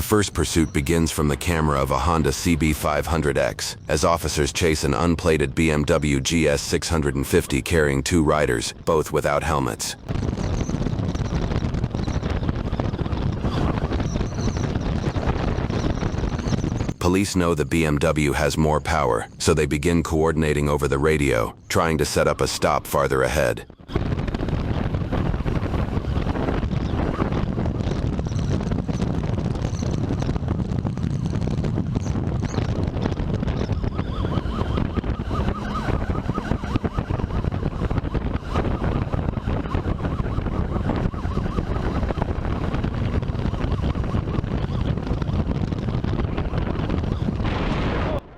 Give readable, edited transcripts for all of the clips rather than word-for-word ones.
first pursuit begins from the camera of a Honda CB500X, as officers chase an unplated BMW GS 650 carrying two riders, both without helmets. Police know the BMW has more power, so they begin coordinating over the radio, trying to set up a stop farther ahead.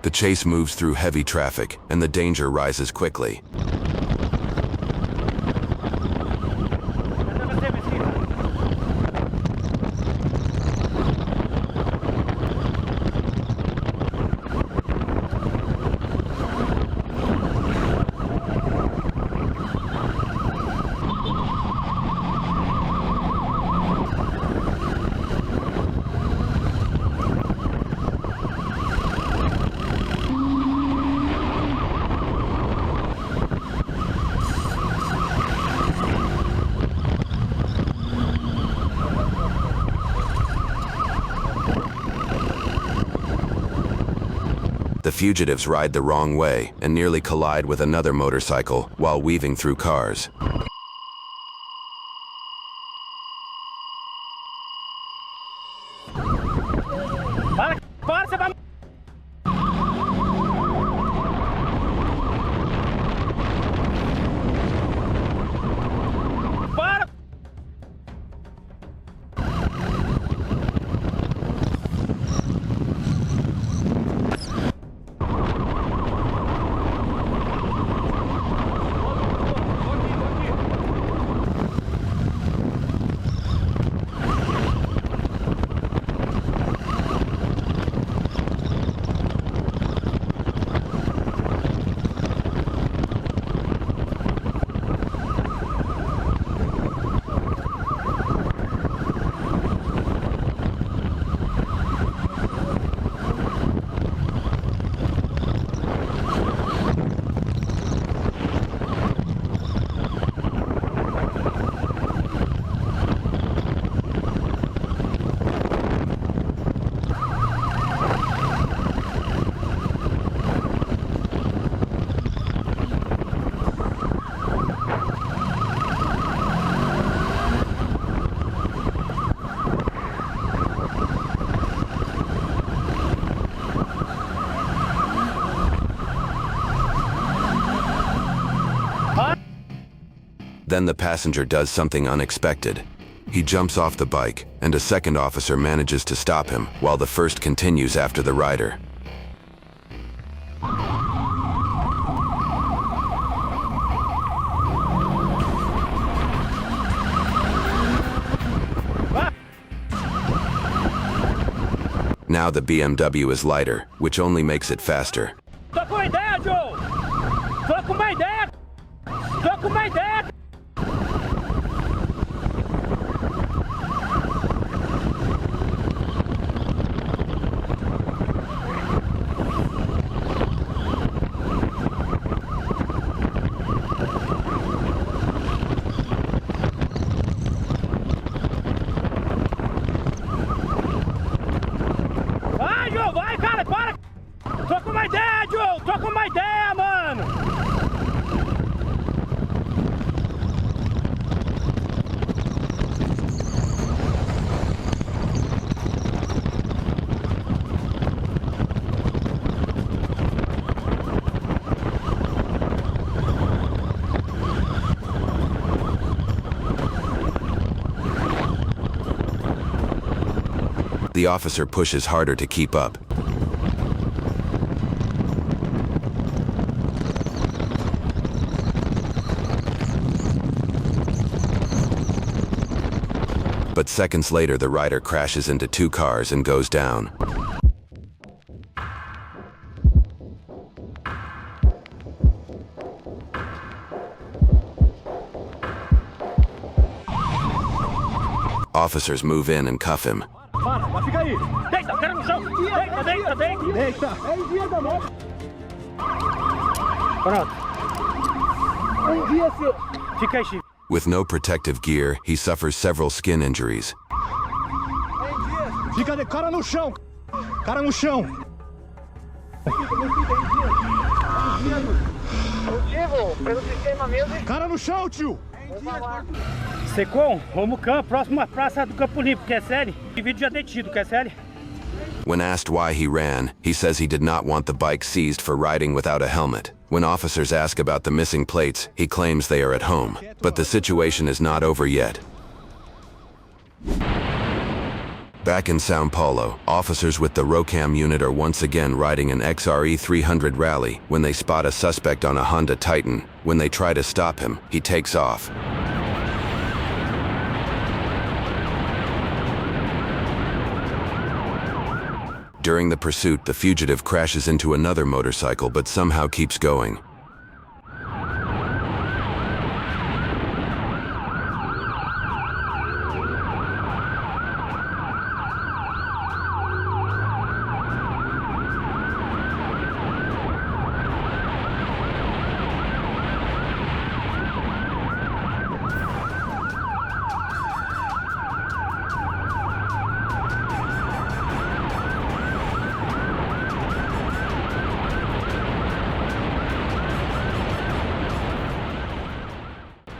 The chase moves through heavy traffic, and the danger rises quickly. The fugitives ride the wrong way and nearly collide with another motorcycle while weaving through cars. Then the passenger does something unexpected. He jumps off the bike, and a second officer manages to stop him, while the first continues after the rider. Now the BMW is lighter, which only makes it faster. Tô com uma ideia, Joe! Tô com uma ideia! Tô com uma ideia! Vai, Joe! Vai, cara! Para! Tô com uma ideia, Joe! Tô com uma ideia, mano! The officer pushes harder to keep up. But seconds later, the rider crashes into two cars and goes down. Officers move in and cuff him. Para, vai ficar aí. Deita, cara no chão. Deita, deita, deita. Deita. É envia da moto. Pronto. Envia, seu. Fica aí, Chico. With no protective gear, he suffers several skin injuries. Fica de cara no chão. Cara no chão. Motivo, pelo sistema mesmo. Cara no chão, tio. Secom, vamos campo, próximo à praça do Campo Limpo, quer série? E vídeo já detido, quer série? When asked why he ran, he says he did not want the bike seized for riding without a helmet. When officers ask about the missing plates, he claims they are at home. But the situation is not over yet. Back in São Paulo, officers with the Rocam unit are once again riding an XRE 300 rally when they spot a suspect on a Honda Titan. When they try to stop him, he takes off. During the pursuit, the fugitive crashes into another motorcycle but somehow keeps going.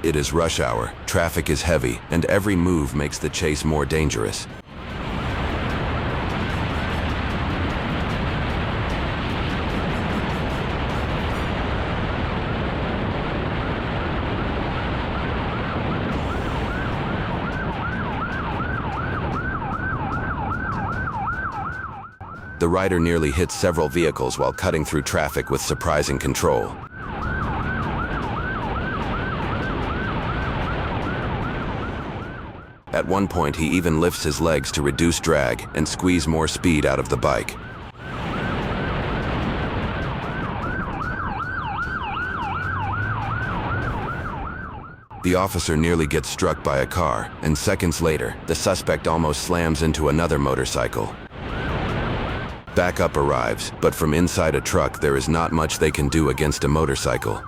It is rush hour, traffic is heavy, and every move makes the chase more dangerous. The rider nearly hits several vehicles while cutting through traffic with surprising control. At one point, he even lifts his legs to reduce drag and squeeze more speed out of the bike. The officer nearly gets struck by a car, and seconds later, the suspect almost slams into another motorcycle. Backup arrives, but from inside a truck, there is not much they can do against a motorcycle.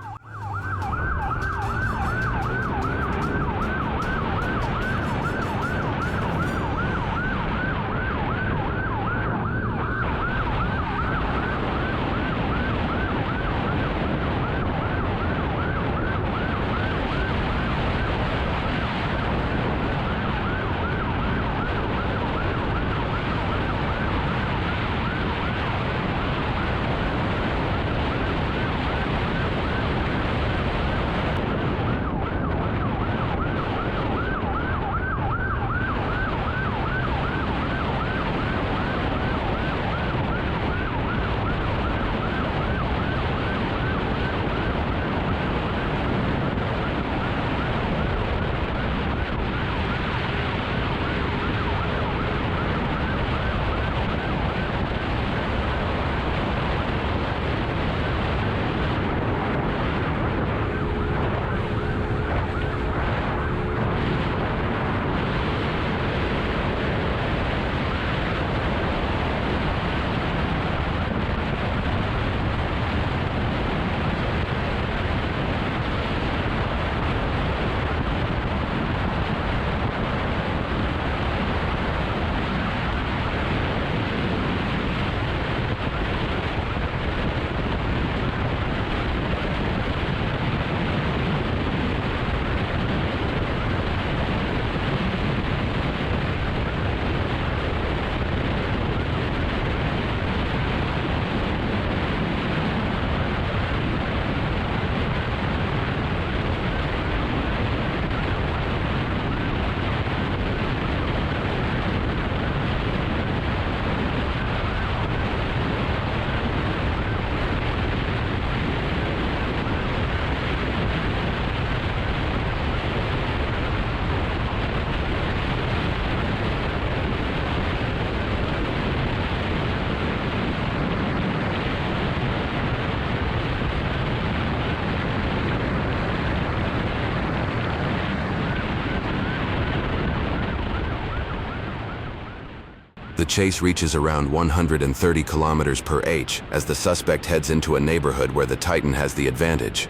The chase reaches around 130 kilometers per h as the suspect heads into a neighborhood where the Titan has the advantage.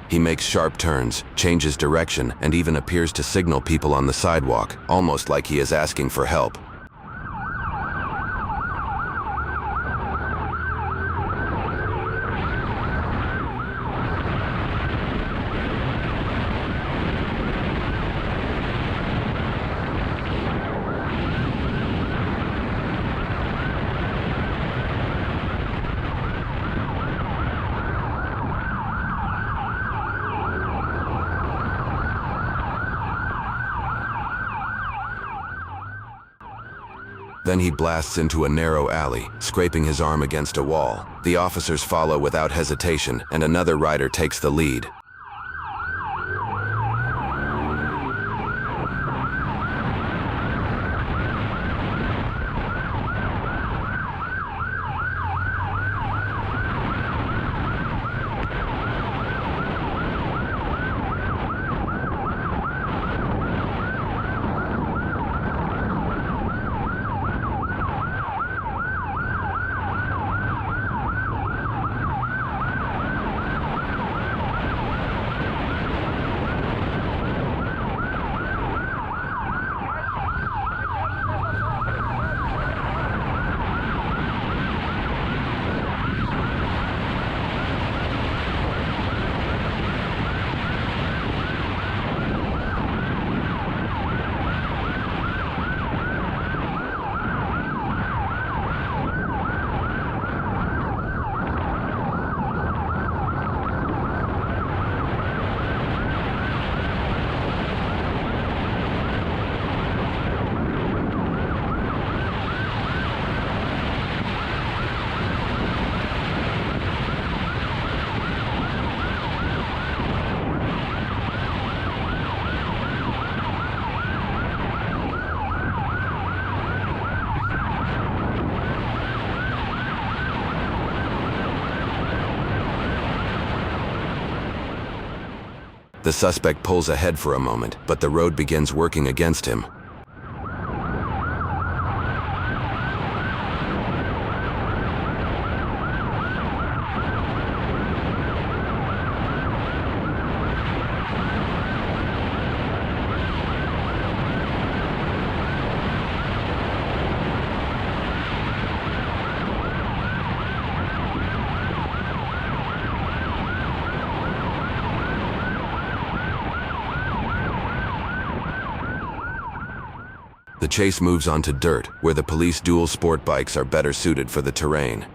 He makes sharp turns, changes direction, and even appears to signal people on the sidewalk, almost like he is asking for help. Then he blasts into a narrow alley, scraping his arm against a wall. The officers follow without hesitation, and another rider takes the lead. The suspect pulls ahead for a moment, but the road begins working against him. The chase moves onto dirt, where the police dual sport bikes are better suited for the terrain.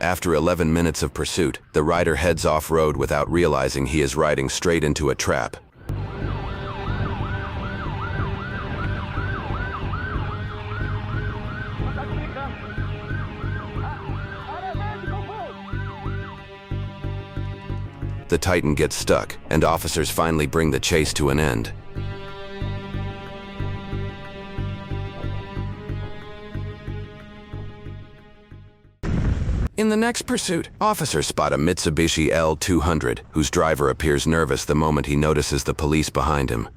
After 11 minutes of pursuit, the rider heads off-road without realizing he is riding straight into a trap. The Titan gets stuck, and officers finally bring the chase to an end. In the next pursuit, officers spot a Mitsubishi L200, whose driver appears nervous the moment he notices the police behind him.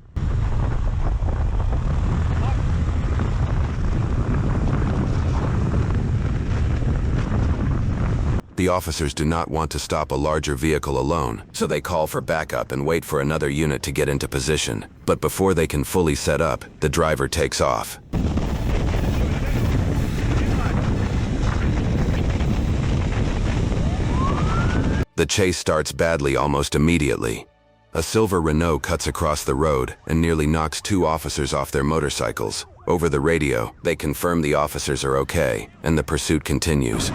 The officers do not want to stop a larger vehicle alone, so they call for backup and wait for another unit to get into position. But before they can fully set up, the driver takes off. The chase starts badly almost immediately. A silver Renault cuts across the road and nearly knocks 2 officers off their motorcycles. Over the radio, they confirm the officers are okay, and the pursuit continues.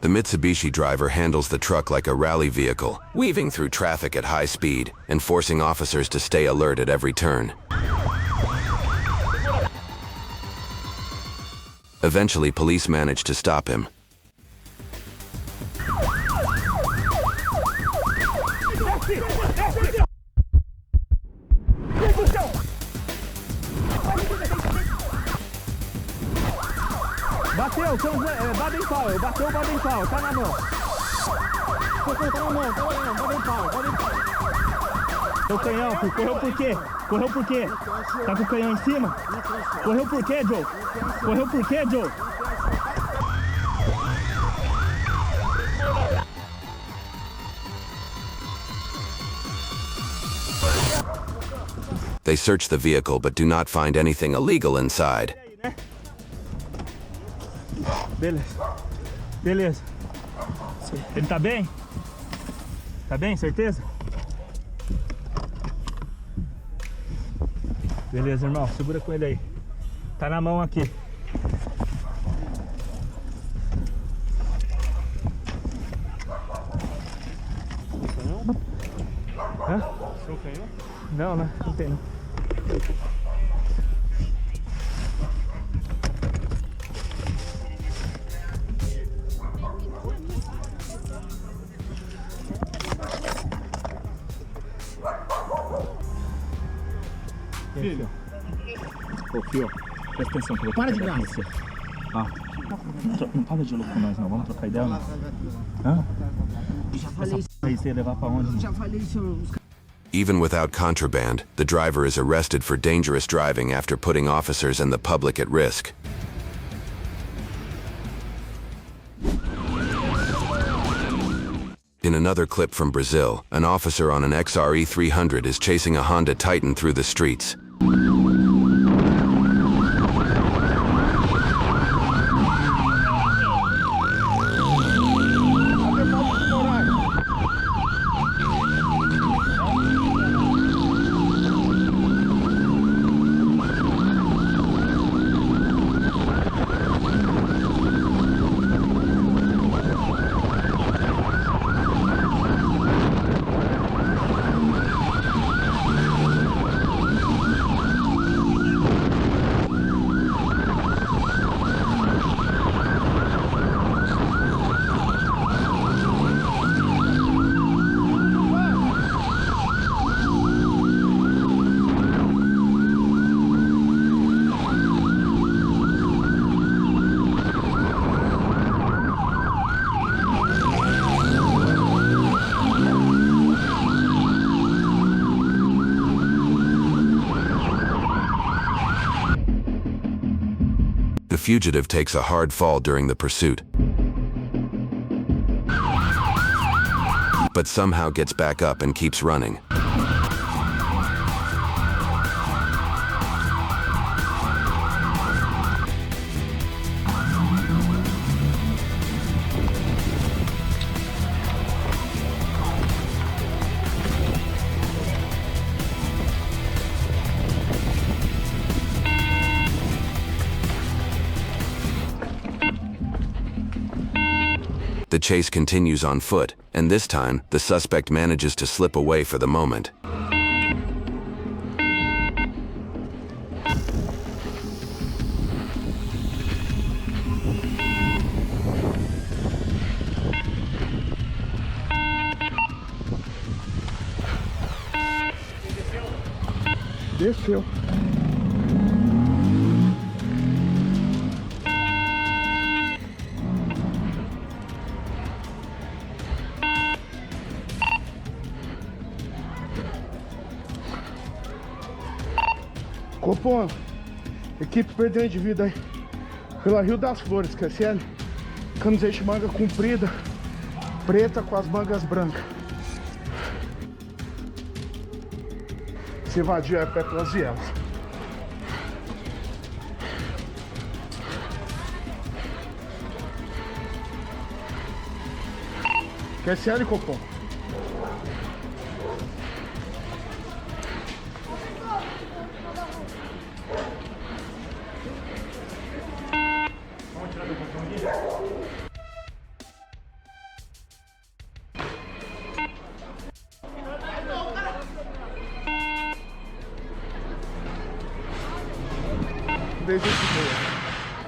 The Mitsubishi driver handles the truck like a rally vehicle, weaving through traffic at high speed and forcing officers to stay alert at every turn. Eventually, police manage to stop him. Bateu, Baden-Pau, bateu o Baden-Pau, tá na mão. Tá na mão, Baden-Pau. O canhão, correu por quê? Correu por quê? Tá com o canhão em cima? Correu por quê, Joe? Correu por quê, Joe? They search the vehicle but do not find anything illegal inside. Beleza. Ele tá bem? Tá bem, certeza? Beleza, irmão. Segura com ele aí. Tá na mão aqui. Hã? Seu canhão? Não, não tem não. Filho. Ô, filho, presta atenção que eu vou Para de pegar graça. você. Ah, não fala de louco com nós não, vamos trocar ideia não? Hã? Já falei isso. Aí você ia levar pra onde? Já falei isso. Even without contraband, the driver is arrested for dangerous driving after putting officers and the public at risk. In another clip from Brazil, an officer on an XRE 300 is chasing a Honda Titan through the streets. fugitive takes a hard fall during the pursuit, but somehow gets back up and keeps running. The chase continues on foot, and this time, the suspect manages to slip away for the moment. Desceu. Copom, equipe perdendo de vida aí pela Rio das Flores, QSL. Camiseta de manga comprida, preta com as mangas brancas. Se invadiu é perto das vielas. QSL, Copom.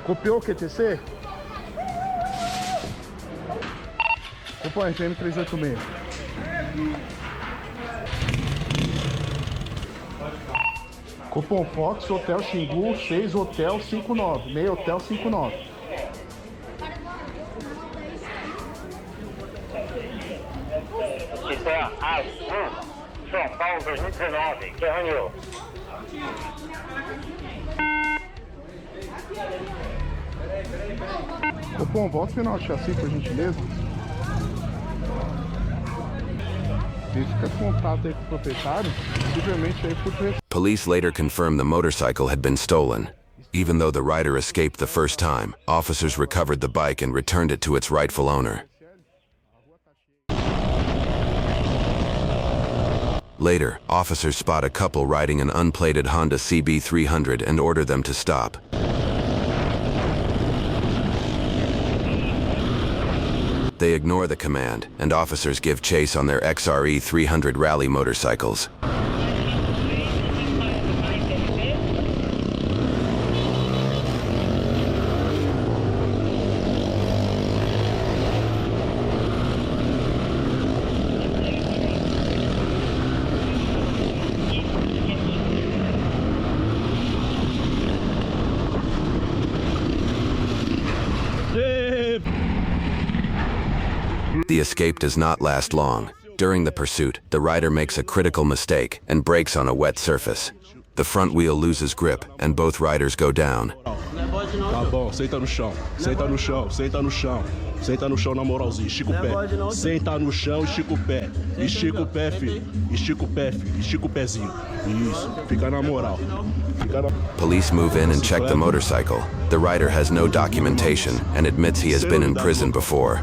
Copiou o QTC? Opa, FM 386. Cupom Fox, Hotel Xingu, 6 Hotel 59, meio Hotel 59. Isso é Azul, São Paulo 2019, que é Rio. Cupom, volta o final de chassi, por gentileza. Fica contato aí com o proprietário, simplesmente aí por três. Police later confirmed the motorcycle had been stolen. Even though the rider escaped the first time, officers recovered the bike and returned it to its rightful owner. Later, officers spot a couple riding an unplated Honda CB300 and order them to stop. They ignore the command, and officers give chase on their XRE 300 rally motorcycles. The escape does not last long. During the pursuit, the rider makes a critical mistake and brakes on a wet surface. The front wheel loses grip, and both riders go down. Tá bom, senta no chão, senta no chão, senta no chão. Senta no chão na moralzinha, estica o pé. Senta no chão, estica o pé. Estica o pé, filho. Estica o pé, filho. Estica o pezinho. Isso, fica na moral. Police move in and check the motorcycle. The rider has no documentation and admits he has been in prison before.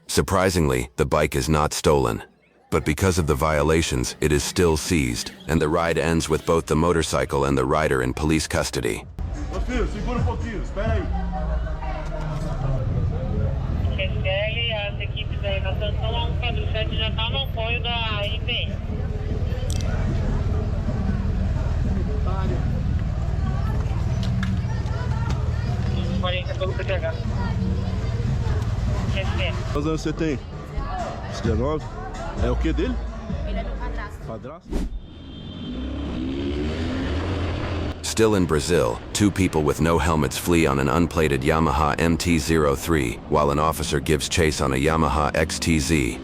Surprisingly, the bike is not stolen. But because of the violations, it is still seized, and the ride ends with both the motorcycle and the rider in police custody. Ô filho, segura pouquinho, espera aí. QSL, as equipes aí na Sanção 147 já estão no apoio da IP. Os 40 pelo PTH. QSL. Quantos anos você tem? 19? É o que dele? Ele é meu padrasto. Padrasto? Still in Brazil, two people with no helmets flee on an unplated Yamaha MT-03, while an officer gives chase on a Yamaha XTZ.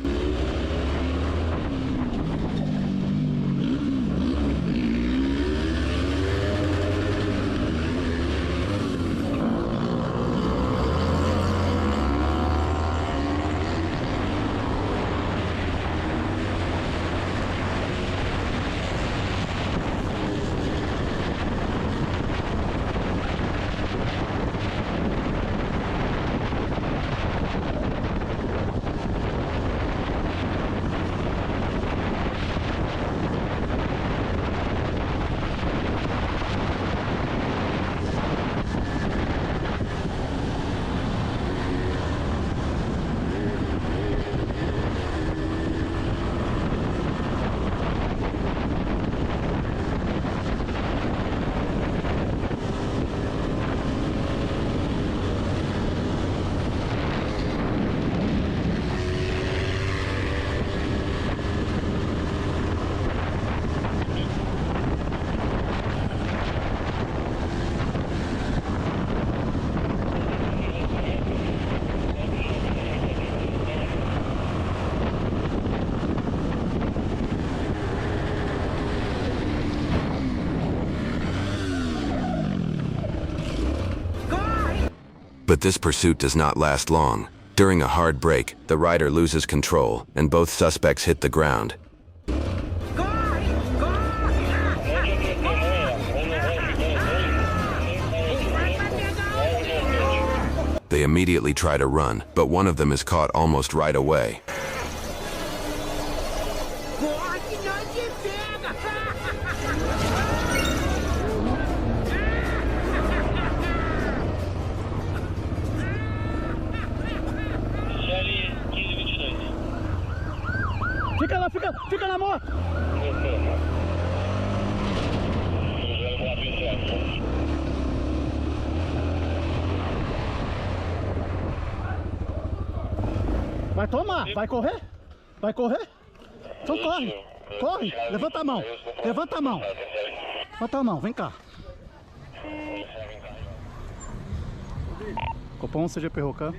But this pursuit does not last long. During a hard break, the rider loses control, and both suspects hit the ground. They immediately try to run, but one of them is caught almost right away. Fica na moto! Vai tomar, vai correr? Vai correr? Então corre, corre, levanta a mão, levanta a mão. Levanta a mão, vem cá. Copom, CGP Rocan.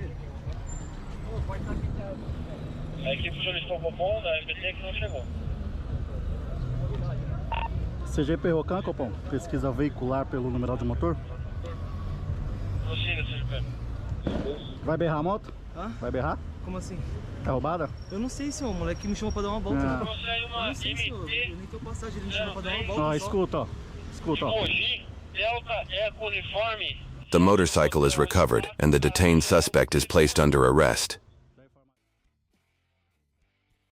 A equipe solicitou o Copom da FBT que não chegou. CGP Rocan, Copom, pesquisa veicular pelo numeral de motor. Prossiga, CGP. Vai berrar a moto? Hã? Vai berrar? Como assim? Tá roubada? Eu não sei, senhor. O moleque me chamou pra dar uma volta. Ah. Você é Eu uma não sei, senhor. Eu MT nem tenho passagem. Ele me chamou pra dar uma volta. Ó, só. escuta, ó. Escuta, ó. Mogi, Delta Eco Uniforme. The motorcycle is recovered, and the detained suspect is placed under arrest.